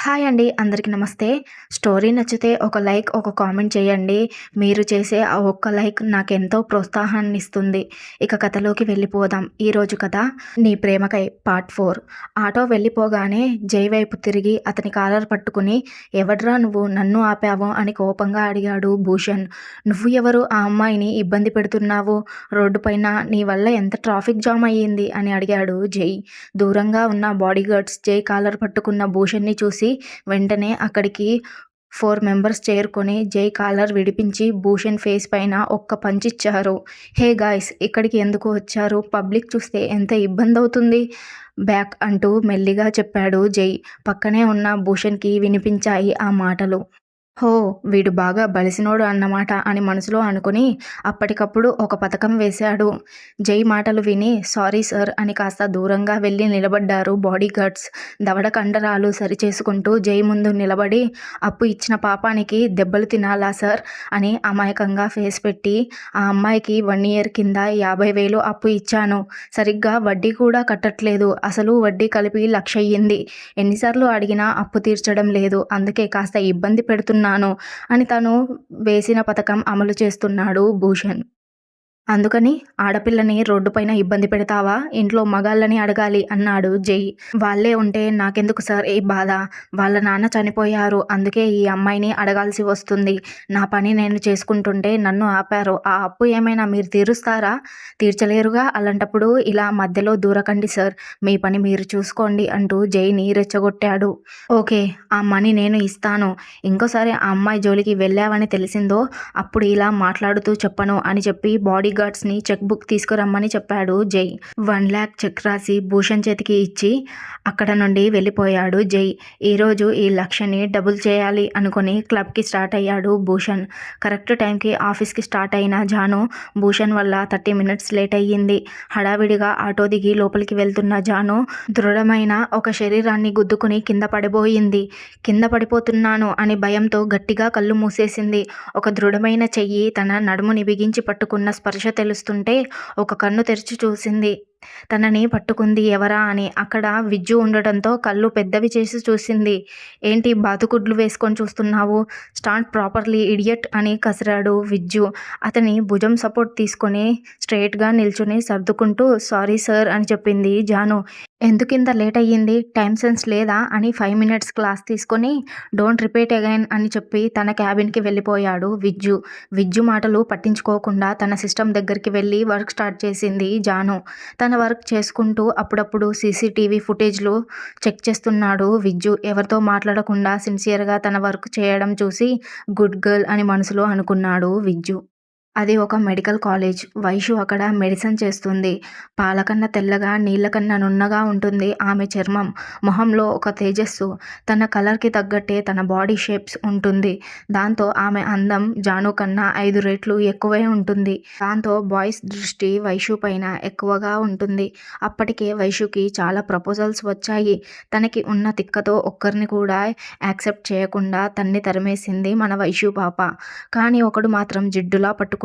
Hi అండి. అందరికి నమస్తే. స్టోరీ నచ్చితే ఒక లైక్, ఒక కామెంట్ చేయండి. మీరు చేసే ఆ ఒక్క లైక్ నాకెంతో ప్రోత్సాహాన్నిస్తుంది. ఇక కథలోకి వెళ్ళిపోదాం. ఈరోజు కథ 'నీ ప్రేమకై' పార్ట్ 4. ఆటో వెళ్ళిపోగానే జై వైపు తిరిగి అతని కాలర్ పట్టుకుని ఎవడ్రా నువ్వు నన్ను ఆపావు అని కోపంగా అడిగాడు భూషణ్. నువ్వు ఎవరు ఆ అమ్మాయిని ఇబ్బంది పెడుతున్నావు? రోడ్డు పైన నీ వల్ల ఎంత ట్రాఫిక్ జామ్ అయ్యింది అని అడిగాడు జై. దూరంగా ఉన్న బాడీగార్డ్స్ జై కాలర్ పట్టుకున్న భూషణ్ని చూసి వెంటనే అక్కడికి 4 మెంబర్స్ చేరుకొని జై కాలర్ విడిపించి భూషణ్ ఫేస్ పైన ఒక్క పంచ్ ఇచ్చారు. హే గాయ్స్, ఇక్కడికి ఎందుకు వచ్చారు? పబ్లిక్ చూస్తే ఎంత ఇబ్బంది అవుతుంది. బ్యాక్ అంటూ మెల్లిగా చెప్పాడు జై. పక్కనే ఉన్న భూషణ్కి వినిపించాయి ఆ మాటలు. హో, వీడు బాగా బలిసినోడు అన్నమాట అని మనసులో అనుకుని అప్పటికప్పుడు ఒక పథకం వేశాడు. జై మాటలు విని సారీ సార్ అని కాస్త దూరంగా వెళ్ళి నిలబడ్డారు బాడీగార్డ్స్. దవడ కండరాలు సరిచేసుకుంటూ జై ముందు నిలబడి అప్పు ఇచ్చిన పాపానికి దెబ్బలు తినాలా సార్ అని అమాయకంగా ఫేస్ పెట్టి, ఆ అమ్మాయికి 1 ఇయర్ కింద 50,000 అప్పు ఇచ్చాను. సరిగ్గా వడ్డీ కూడా కట్టట్లేదు. అసలు వడ్డీ కలిపి 1,00,000 అయ్యింది. ఎన్నిసార్లు అడిగినా అప్పు తీర్చడం లేదు. అందుకే కాస్త ఇబ్బంది పెడుతున్నాను అని తను వేసిన పథకం అమలు చేస్తున్నాడు భూషణ్. అందుకని ఆడపిల్లని రోడ్డుపైన ఇబ్బంది పెడతావా? ఇంట్లో మగాళ్ళని అడగాలి అన్నాడు జై. వాళ్ళే ఉంటే నాకెందుకు సార్ ఈ బాధ? వాళ్ళ నాన్న చనిపోయారు. అందుకే ఈ అమ్మాయిని అడగాల్సి వస్తుంది. నా పని నేను చేసుకుంటుంటే నన్ను ఆపారు. ఆ అప్పు ఏమైనా మీరు తీరుస్తారా? తీర్చలేరుగా. అలాంటప్పుడు ఇలా మధ్యలో దూరకండి సార్. మీ పని మీరు చూసుకోండి అంటూ జైని రెచ్చగొట్టాడు. ఓకే, ఆ మనీ నేను ఇస్తాను. ఇంకోసారి ఆ అమ్మాయి జోలికి వెళ్ళావని తెలిసిందో అప్పుడు ఇలా మాట్లాడుతూ చెప్పను అని చెప్పి బాడీగార్డ్స్ని చెక్ బుక్ తీసుకురమ్మని చెప్పాడు జై. 1,00,000 చెక్ రాసి భూషణ్ చేతికి ఇచ్చి అక్కడ నుండి వెళ్ళిపోయాడు జై. ఈరోజు ఈ 1,00,000ని డబుల్ చేయాలి అనుకుని క్లబ్కి స్టార్ట్ అయ్యాడు భూషణ్. కరెక్ట్ టైంకి ఆఫీస్కి స్టార్ట్ అయిన జాను భూషణ్ వల్ల 30 మినిట్స్ లేట్ అయ్యింది. హడావిడిగా ఆటో దిగి లోపలికి వెళ్తున్న జాను దృఢమైన ఒక శరీరాన్ని గుద్దుకుని కింద పడిపోయింది. కింద పడిపోతున్నాను అని భయంతో గట్టిగా కళ్ళు మూసేసింది. ఒక దృఢమైన చెయ్యి తన నడుముని బిగించి పట్టుకున్న స్పర్శ తెలుస్తుంటే ఒక కన్ను తెరిచి చూసింది. తనని పట్టుకుంది ఎవరా అని. అక్కడ విజ్జు ఉండటంతో కళ్ళు పెద్దవి చేసి చూసింది. ఏంటి బాతుగుడ్లు వేసుకొని చూస్తున్నావు? స్టాండ్ ప్రాపర్లీ ఇడియట్ అని కసిరాడు విజ్జు. అతని భుజం సపోర్ట్ తీసుకొని స్ట్రెయిట్గా నిల్చుని సర్దుకుంటూ సారీ సార్ అని చెప్పింది జాను. ఎందుకింత లేట్ అయ్యింది? టైం సెన్స్ లేదా అని 5 మినిట్స్ క్లాస్ తీసుకొని డోంట్ రిపీట్ అగైన్ అని చెప్పి తన క్యాబిన్కి వెళ్ళిపోయాడు విజ్జు. విజ్జు మాటలు పట్టించుకోకుండా తన సిస్టమ్ దగ్గరికి వెళ్ళి వర్క్ స్టార్ట్ చేసింది జాను. తన వర్క్ చేసుకుంటూ అప్పుడప్పుడు సీసీటీవీ ఫుటేజ్లు చెక్ చేస్తున్నాడు విజ్జు. ఎవరితో మాట్లాడకుండా సిన్సియర్గా తన వర్క్ చేయడం చూసి గుడ్ గర్ల్ అని మనసులో అనుకున్నాడు విజ్జు. అది ఒక మెడికల్ కాలేజ్. వైషు అక్కడ మెడిసిన్ చేస్తుంది. పాలకన్నా తెల్లగా, నీళ్ళకన్నా నున్నగా ఉంటుంది ఆమె చర్మం. మొహంలో ఒక తేజస్సు. తన కలర్కి తగ్గట్టే తన బాడీ షేప్స్ ఉంటుంది. దాంతో ఆమె అందం జాను కన్నా 5 రెట్లు ఎక్కువే ఉంటుంది. దాంతో బాయ్స్ దృష్టి వైషు పైన ఎక్కువగా ఉంటుంది. అప్పటికే వైషుకి చాలా ప్రపోజల్స్ వచ్చాయి. తనకి ఉన్న తిక్కతో ఒక్కరిని కూడా యాక్సెప్ట్ చేయకుండా తన్ని తరిమేసింది మన వైషు పాప. కానీ ఒకడు మాత్రం జిడ్డులా పట్టుకున్నాడు.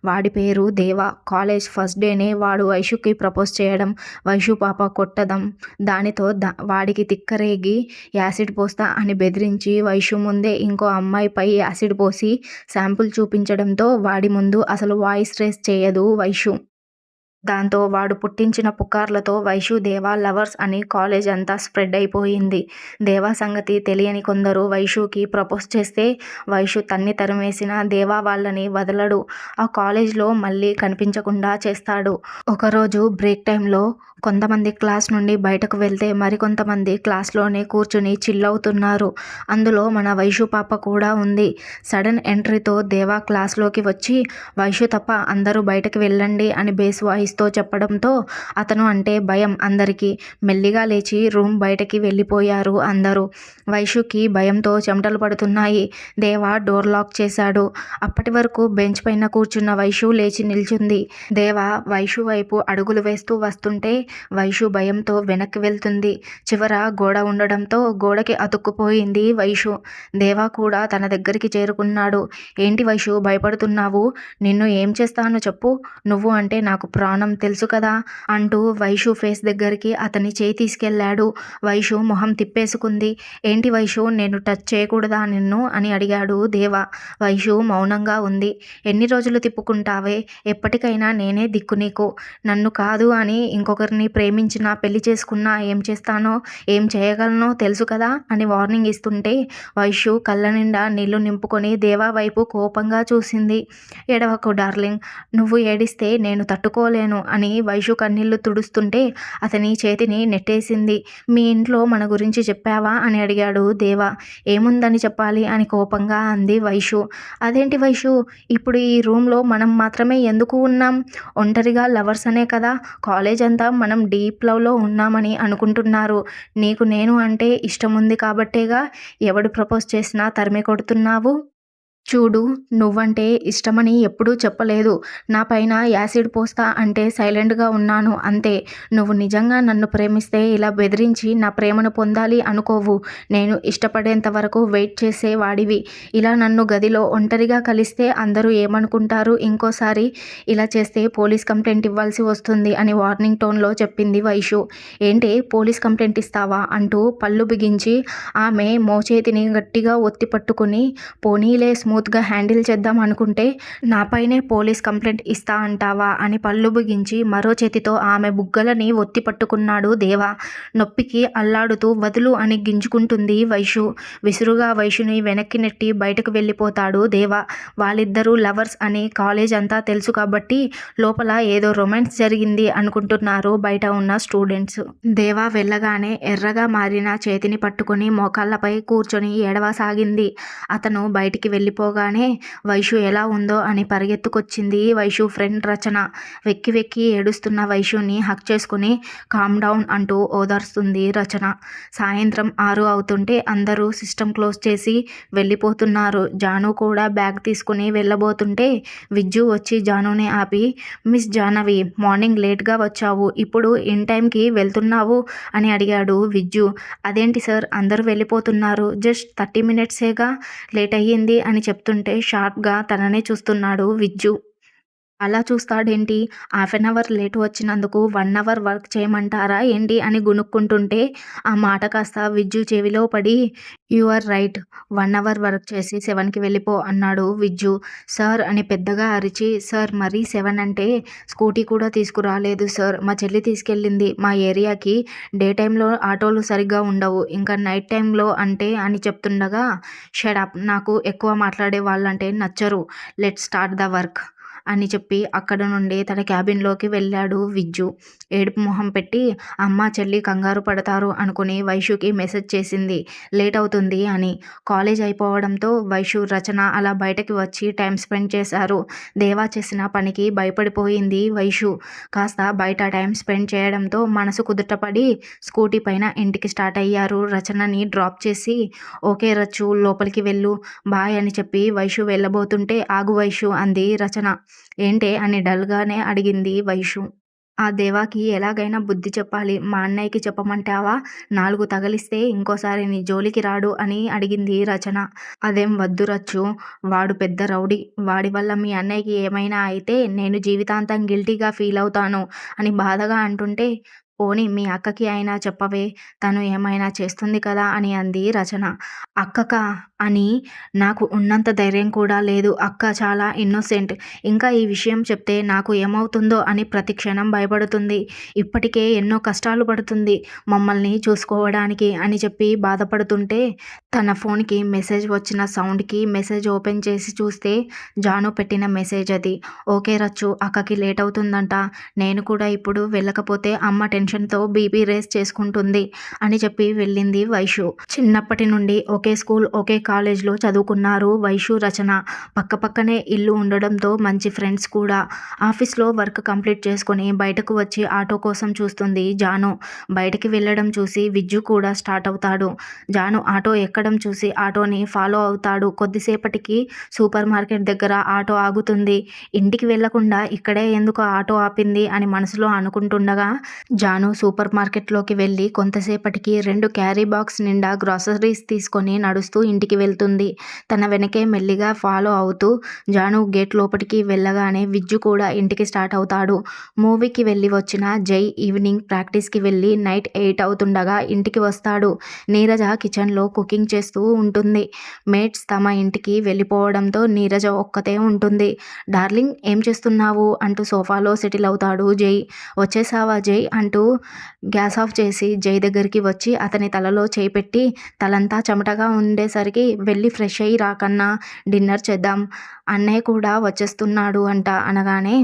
వాడి పేరు దేవా. కాలేజ్ ఫస్ట్ డేనే వాడు వైషుకి ప్రపోజ్ చేయడం, వైషు పాప కొట్టడం, దానితో వాడికి తిక్కరేగి యాసిడ్ పోస్తా అని బెదిరించి వైషు ముందే ఇంకో అమ్మాయిపై యాసిడ్ పోసి శాంపుల్ చూపించడంతో వాడి ముందు అసలు వాయిస్ రేస్ చేయదు వైషు. దాంతో వాడు పుట్టించిన పుకార్లతో వైషు దేవా లవర్స్ అని కాలేజ్ అంతా స్ప్రెడ్ అయిపోయింది. దేవా సంగతి తెలియని కొందరు వైషుకి ప్రపోజ్ చేస్తే వైషు తన్ని తరిమేసిన దేవా వాళ్ళని వదలడు. ఆ కాలేజ్లో మళ్ళీ కనిపించకుండా చేస్తాడు. ఒకరోజు బ్రేక్ టైంలో కొంతమంది క్లాస్ నుండి బయటకు వెళ్తే మరికొంతమంది క్లాస్లోనే కూర్చుని చిల్ అవుతున్నారు. అందులో మన వైషు పాప కూడా ఉంది. సడన్ ఎంట్రీతో దేవా క్లాస్లోకి వచ్చి వైషు తప్ప అందరూ బయటకు వెళ్ళండి అని బేస్ వాయిస్తో చెప్పడంతో అతను అంటే భయం అందరికీ. మెల్లిగా లేచి రూమ్ బయటకి వెళ్ళిపోయారు అందరూ. వైషుకి భయంతో చెమటలు పడుతున్నాయి. దేవా డోర్ లాక్ చేశాడు. అప్పటి వరకు బెంచ్ పైన కూర్చున్న వైషు లేచి నిల్చుంది. దేవా వైషు వైపు అడుగులు వేస్తూ వస్తుంటే వైషు భయంతో వెనక్కి వెళ్తుంది. చివర గోడ ఉండడంతో గోడకి అతుక్కుపోయింది వైషు. దేవా కూడా తన దగ్గరికి చేరుకున్నాడు. ఏంటి వైషు భయపడుతున్నావు? నిన్ను ఏం చేస్తానో చెప్పు. నువ్వు అంటే నాకు ప్రాణం. ప్రాణం తెలుసు కదా అంటూ వైషు ఫేస్ దగ్గరికి అతని చేయి తీసుకెళ్ళాడు. వైషు మొహం తిప్పేసుకుంది. ఏంటి వైషు, నేను టచ్ చేయకూడదా నిన్ను అని అడిగాడు దేవ. వైషు మౌనంగా ఉంది. ఎన్ని రోజులు తిప్పుకుంటావే, ఎప్పటికైనా నేనే దిక్కు నీకు. నన్ను కాదు అని ఇంకొకరిని ప్రేమించినా పెళ్లి చేసుకున్నా ఏం చేస్తానో ఏం చేయగలనో తెలుసు కదా అని వార్నింగ్ ఇస్తుంటే వైషు కళ్ళ నిండా నీళ్లు నింపుకొని దేవా వైపు కోపంగా చూసింది. ఏడవకు డార్లింగ్, నువ్వు ఏడిస్తే నేను తట్టుకోలేను అని వైషు కన్నీళ్లు తుడుస్తుంటే అతని చేతిని నెట్టేసింది. మీ ఇంట్లో మన గురించి చెప్పావా అని అడిగాడు దేవ. ఏముందని చెప్పాలి అని కోపంగా అంది వైషు. అదేంటి వైషు, ఇప్పుడు ఈ రూమ్లో మనం మాత్రమే ఎందుకు ఉన్నాం? ఒంటరిగా లవర్స్ అనే కదా, కాలేజ్ అంతా మనం డీప్ లవ్లో ఉన్నామని అనుకుంటున్నారు. నీకు నేను అంటే ఇష్టం ఉంది కాబట్టేగా ఎవడు ప్రపోజ్ చేసినా తరిమి కొడుతున్నావు. చూడు, నువ్వంటే ఇష్టమని ఎప్పుడూ చెప్పలేదు. నా పైన యాసిడ్ పోస్తా అంటే సైలెంట్గా ఉన్నాను అంతే. నువ్వు నిజంగా నన్ను ప్రేమిస్తే ఇలా బెదిరించి నా ప్రేమను పొందాలి అనుకోవు. నేను ఇష్టపడేంత వరకు వెయిట్ చేసేవాడివి. ఇలా నన్ను గదిలో ఒంటరిగా కలిస్తే అందరూ ఏమనుకుంటారు? ఇంకోసారి ఇలా చేస్తే పోలీస్ కంప్లైంట్ ఇవ్వాల్సి వస్తుంది అని వార్నింగ్ టోన్లో చెప్పింది వైషు. ఏంటి, పోలీస్ కంప్లైంట్ ఇస్తావా అంటూ పళ్ళు బిగించి ఆమె మోచేతిని గట్టిగా ఒత్తి పట్టుకుని, పోనీలే స్మూత్గా హ్యాండిల్ చేద్దాం అనుకుంటే నాపైనే పోలీస్ కంప్లైంట్ ఇస్తా అంటావా అని పళ్ళు బిగించి మరో చేతితో ఆమె బుగ్గలని ఒత్తి పట్టుకున్నాడు దేవ. నొప్పికి అల్లాడుతూ వదులు అని గింజుకుంటుంది వైషు. విసురుగా వైషుని వెనక్కి నెట్టి బయటకు వెళ్ళిపోతాడు దేవ. వాళ్ళిద్దరూ లవర్స్ అని కాలేజ్ అంతా తెలుసు కాబట్టి లోపల ఏదో రొమాన్స్ జరిగింది అనుకుంటున్నారు బయట ఉన్న స్టూడెంట్స్. దేవ వెళ్ళగానే ఎర్రగా మారిన చేతిని పట్టుకుని మోకాళ్ళపై కూర్చొని ఏడవసాగింది. అతను బయటికి వెళ్ళిపోగానే వైషు ఎలా ఉందో అని పరిగెత్తుకొచ్చింది వైషు ఫ్రెండ్ రచన. వెక్కి వెక్కి ఏడుస్తున్న వైషుని హక్ చేసుకుని కామ్ డౌన్ అంటూ ఓదార్స్తుంది రచన. సాయంత్రం 6 అవుతుంటే అందరూ సిస్టమ్ క్లోజ్ చేసి వెళ్ళిపోతున్నారు. జాను కూడా బ్యాగ్ తీసుకుని వెళ్ళబోతుంటే విజ్జు వచ్చి జానుని ఆపి, మిస్ జాహ్నవి, మార్నింగ్ లేట్గా వచ్చావు, ఇప్పుడు ఇన్ టైంకి వెళ్తున్నావు అని అడిగాడు విజ్జు. అదేంటి సార్, అందరూ వెళ్ళిపోతున్నారు, జస్ట్ 30 మినిట్సేగా లేట్ అయ్యింది అని చెప్తుంటే షార్ప్గా తననే చూస్తున్నాడు విజ్జు. అలా చూస్తాడేంటి, హాఫ్ అన్ అవర్ లేట్ వచ్చినందుకు 1 అవర్ వర్క్ చేయమంటారా ఏంటి అని గునుక్కుంటుంటే ఆ మాట కాస్త విజ్జు చెవిలో పడి, you are right, 1 hour work చేసి 7కి వెళ్ళిపో అన్నాడు విజ్జు. సార్ అని పెద్దగా అరిచి, సార్ మరీ 7 అంటే స్కూటీ కూడా తీసుకురాలేదు సార్, మా చెల్లి తీసుకెళ్ళింది. మా ఏరియాకి డే టైంలో ఆటోలు సరిగ్గా ఉండవు, ఇంకా నైట్ టైంలో అంటే అని చెప్తుండగా, షట్ అప్, నాకు ఎక్కువ మాట్లాడే వాళ్ళంటే నచ్చరు, లెట్స్ స్టార్ట్ ద వర్క్ అని చెప్పి అక్కడ నుండి తన క్యాబిన్లోకి వెళ్ళాడు విజ్జు. ఏడుపు మొహం పెట్టి అమ్మ చెల్లి కంగారు పడతారు అనుకుని వైషుకి మెసేజ్ చేసింది లేట్ అవుతుంది అని. కాలేజ్ అయిపోవడంతో వైషు రచన అలా బయటకి వచ్చి టైం స్పెండ్ చేశారు. దేవా చేసిన పనికి భయపడిపోయింది వైషు. కాస్త బయట టైం స్పెండ్ చేయడంతో మనసు కుదుటపడి స్కూటీ పైన ఇంటికి స్టార్ట్ అయ్యారు. రచనని డ్రాప్ చేసి, ఓకే రచ్చు, లోపలికి వెళ్ళు, బాయ్ అని చెప్పి వైషు వెళ్ళబోతుంటే, ఆగు వైషు అంది రచన. ఏంటే అని డల్గానే అడిగింది వైషు. ఆ దేవాకి ఎలాగైనా బుద్ధి చెప్పాలి, మా అన్నయ్యకి చెప్పమంటావా, 4 తగిలిస్తే ఇంకోసారి నీ జోలికి రాడు అని అడిగింది రచన. అదేం వద్దు రచ్చు, వాడు పెద్ద రౌడీ, వాడి వల్ల మీ అన్నయ్యకి ఏమైనా అయితే నేను జీవితాంతం గిల్టీగా ఫీల్ అవుతాను అని బాధగా అంటుంటే, పోనీ మీ అక్కకి అయినా చెప్పవే, తను ఏమైనా చేస్తుంది కదా అని అంది రచన. అక్కకా అని నాకు ఉన్నంత ధైర్యం కూడా లేదు. అక్క చాలా ఇన్నోసెంట్, ఇంకా ఈ విషయం చెప్తే నాకు ఏమవుతుందో అని ప్రతి క్షణం భయపడుతుంది. ఇప్పటికే ఎన్నో కష్టాలు పడుతుంది మమ్మల్ని చూసుకోవడానికి అని చెప్పి బాధపడుతుంటే తన ఫోన్కి మెసేజ్ వచ్చిన సౌండ్కి మెసేజ్ ఓపెన్ చేసి చూస్తే జాను పెట్టిన మెసేజ్ అది. ఓకే రచ్చు, అక్కకి లేట్ అవుతుందంట, నేను కూడా ఇప్పుడు వెళ్ళకపోతే అమ్మ టెన్షన్తో బీపీ రేస్ చేసుకుంటుంది అని చెప్పి వెళ్ళింది వైషు. చిన్నప్పటి నుండి ఒకే స్కూల్ ఒకే కాలేజ్లో చదువుకున్నారు వైషు రచన. పక్కపక్కనే ఇల్లు ఉండడంతో మంచి ఫ్రెండ్స్ కూడా. ఆఫీస్లో వర్క్ కంప్లీట్ చేసుకొని బయటకు వచ్చి ఆటో కోసం చూస్తుంది జాను. బయటికి వెళ్ళడం చూసి విజ్జు కూడా స్టార్ట్ అవుతాడు. జాను ఆటో ఎక్కడం చూసి ఆటోని ఫాలో అవుతాడు. కొద్దిసేపటికి సూపర్ మార్కెట్ దగ్గర ఆటో ఆగుతుంది. ఇంటికి వెళ్లకుండా ఇక్కడే ఎందుకు ఆటో ఆపింది అని మనసులో అనుకుంటుండగా జాను సూపర్ మార్కెట్లోకి వెళ్ళి కొంతసేపటికి 2 క్యారీ బాక్స్ నిండా గ్రాసరీస్ తీసుకొని నడుస్తూ ఇంటికి వెళ్తుంది. తన వెనకే మెల్లిగా ఫాలో అవుతూ జాను గేట్ లోపటికి వెళ్ళగానే విజ్జు కూడా ఇంటికి స్టార్ట్ అవుతాడు. మూవీకి వెళ్ళి వచ్చిన జై ఈవినింగ్ ప్రాక్టీస్కి వెళ్ళి నైట్ 8 అవుతుండగా ఇంటికి వస్తాడు. నీరజ కిచెన్లో కుకింగ్ చేస్తూ ఉంటుంది. మేట్స్ తమ ఇంటికి వెళ్ళిపోవడంతో నీరజ ఒక్కతే ఉంటుంది. డార్లింగ్ ఏం చేస్తున్నావు అంటూ సోఫాలో సెటిల్ అవుతాడు జై. వచ్చేసావా జై అంటూ గ్యాస్ ఆఫ్ చేసి జై దగ్గరికి వచ్చి అతని తలలో చేయి పెట్టి తలంతా చెమటగా ఉండేసరికి వెళ్ళి ఫ్రెష్ అయ్యి రా కన్నా, డిన్నర్ చేద్దాం, అన్నయ్య కూడా వచ్చేస్తున్నాడు అంట అనగానే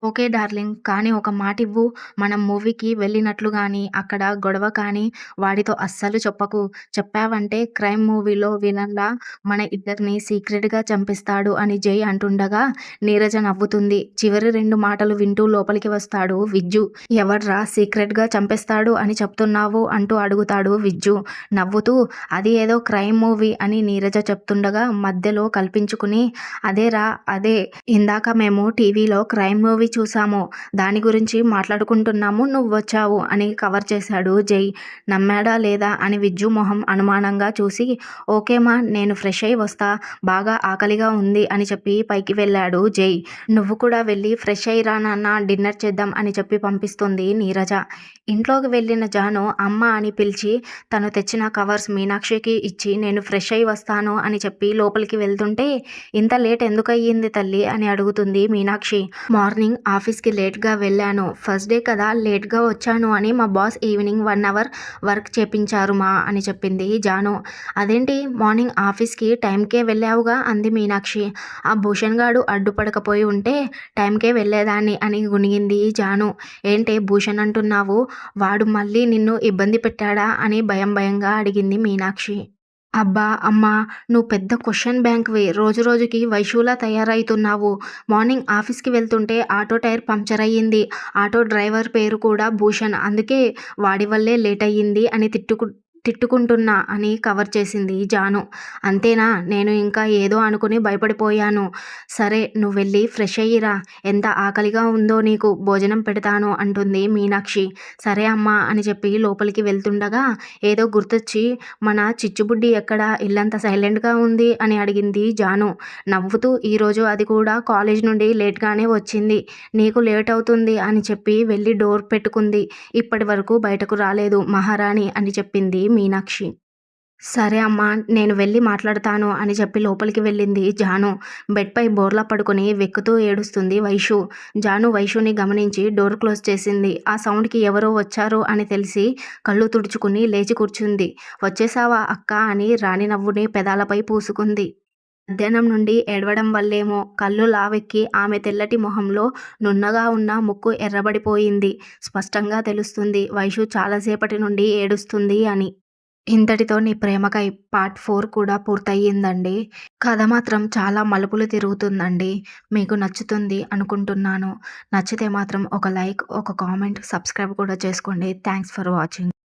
ఓకే డార్లింగ్. కానీ ఒక మాటివ్వు. మనం మూవీకి వెళ్ళినట్లు గానీ, అక్కడ గొడవ కానీ వాడితో అస్సలు చెప్పకు. చెప్పావంటే క్రైమ్ మూవీలో విలన్లా మన ఇద్దరిని సీక్రెట్‌గా చంపేస్తాడు అని జై అంటుండగా నీరజ నవ్వుతుంది. చివరి 2 మాటలు వింటూ లోపలికి వస్తాడు విజ్జు. ఎవర్రా సీక్రెట్‌గా చంపేస్తాడు అని చెప్తున్నావు అంటూ అడుగుతాడు విజ్జు నవ్వుతూ. అది ఏదో క్రైమ్ మూవీ అని నీరజ చెప్తుండగా మధ్యలో కల్పించుకుని అదేరా అదే. ఇందాక మేము టీవీలో క్రైమ్ మూవీ చూసాము. దాని గురించి మాట్లాడుకుంటున్నాము నువ్వొచ్చావు అని కవర్ చేశాడు జై. నమ్మాడా లేదా అని విజ్జు మొహం అనుమానంగా చూసి ఓకేమా నేను ఫ్రెష్ అయ్యి వస్తా. బాగా ఆకలిగా ఉంది అని చెప్పి పైకి వెళ్ళాడు జై. నువ్వు కూడా వెళ్ళి ఫ్రెష్ అయ్యి రా నాన్న, డిన్నర్ చేద్దాం అని చెప్పి పంపిస్తుంది నీరజ. ఇంట్లోకి వెళ్ళిన జాను అమ్మ అని పిలిచి తను తెచ్చిన కవర్స్ మీనాక్షికి ఇచ్చి నేను ఫ్రెష్ అయ్యి వస్తాను అని చెప్పి లోపలికి వెళ్తుంటే ఇంత లేట్ ఎందుకు అయ్యింది తల్లి అని అడుగుతుంది మీనాక్షి. మార్నింగ్ ఆఫీస్కి లేట్గా వెళ్ళాను. ఫస్ట్ డే కదా లేట్గా వచ్చాను అని మా బాస్ ఈవినింగ్ 1 అవర్ వర్క్ చేపించారు మా అని చెప్పింది జాను. అదేంటి మార్నింగ్ ఆఫీస్కి టైంకే వెళ్ళావుగా అంది మీనాక్షి. ఆ భూషణ్ గాడు అడ్డుపడకపోయి ఉంటే టైంకే వెళ్ళేదాన్ని అని గునిగింది జాను. ఏంటే భూషణ్ అంటున్నావు? వాడు మళ్ళీ నిన్ను ఇబ్బంది పెట్టాడా అని భయంగా అడిగింది మీనాక్షి. అబ్బా అమ్మా, నువ్వు పెద్ద క్వశ్చన్ బ్యాంక్వి. రోజు రోజుకి వైషూలా తయారైతున్నావు. మార్నింగ్ ఆఫీస్కి వెళ్తుంటే ఆటో టైర్ పంక్చర్ అయ్యింది. ఆటో డ్రైవర్ పేరు కూడా భూషణ్. అందుకే వాడి వల్లే లేట్ అయ్యింది అని తిట్టుకుంటున్నా అని కవర్ చేసింది జాను. అంతేనా? నేను ఇంకా ఏదో అనుకుని భయపడిపోయాను. సరే నువ్వు వెళ్ళి ఫ్రెష్ అయ్యిరా. ఎంత ఆకలిగా ఉందో నీకు, భోజనం పెడతాను అంటుంది మీనాక్షి. సరే అమ్మా అని చెప్పి లోపలికి వెళ్తుండగా ఏదో గుర్తొచ్చి మన చిచ్చుబుడ్డి ఎక్కడ, ఇల్లంతా సైలెంట్గా ఉంది అని అడిగింది జాను నవ్వుతూ. ఈరోజు అది కూడా కాలేజ్ నుండి లేట్గానే వచ్చింది. నీకు లేట్ అవుతుంది అని చెప్పి వెళ్ళి డోర్ పెట్టుకుంది. ఇప్పటి వరకు బయటకు రాలేదు మహారాణి అని చెప్పింది మీనాక్షి. సరే అమ్మా నేను వెళ్ళి మాట్లాడతాను అని చెప్పి లోపలికి వెళ్ళింది జాను. బెడ్పై బోర్లా పడుకొని వెక్కుతూ ఏడుస్తుంది వైషు. జాను వైషుని గమనించి డోర్ క్లోజ్ చేసింది. ఆ సౌండ్కి ఎవరో వచ్చారు అని తెలిసి కళ్ళు తుడుచుకుని లేచి కూర్చుంది. వచ్చేసావా అక్క అని రాణి నవ్వుని పెదాలపై పూసుకుంది. మధ్యాహ్నం నుండి ఏడవడం వల్లేమో కళ్ళు లావెక్కి ఆమె తెల్లటి మొహంలో నున్నగా ఉన్న ముక్కు ఎర్రబడిపోయింది. స్పష్టంగా తెలుస్తుంది వైషు చాలాసేపటి నుండి ఏడుస్తుంది అని. ఇంతటితో నీ ప్రేమకై పార్ట్ 4 కూడా పూర్తయిందండి. కథ మాత్రం చాలా మలుపులు తిరుగుతుందండి. మీకు నచ్చుతుంది అనుకుంటున్నాను. నచ్చితే మాత్రం ఒక లైక్, ఒక కామెంట్, సబ్స్క్రైబ్ కూడా చేసుకోండి. Thanks for watching.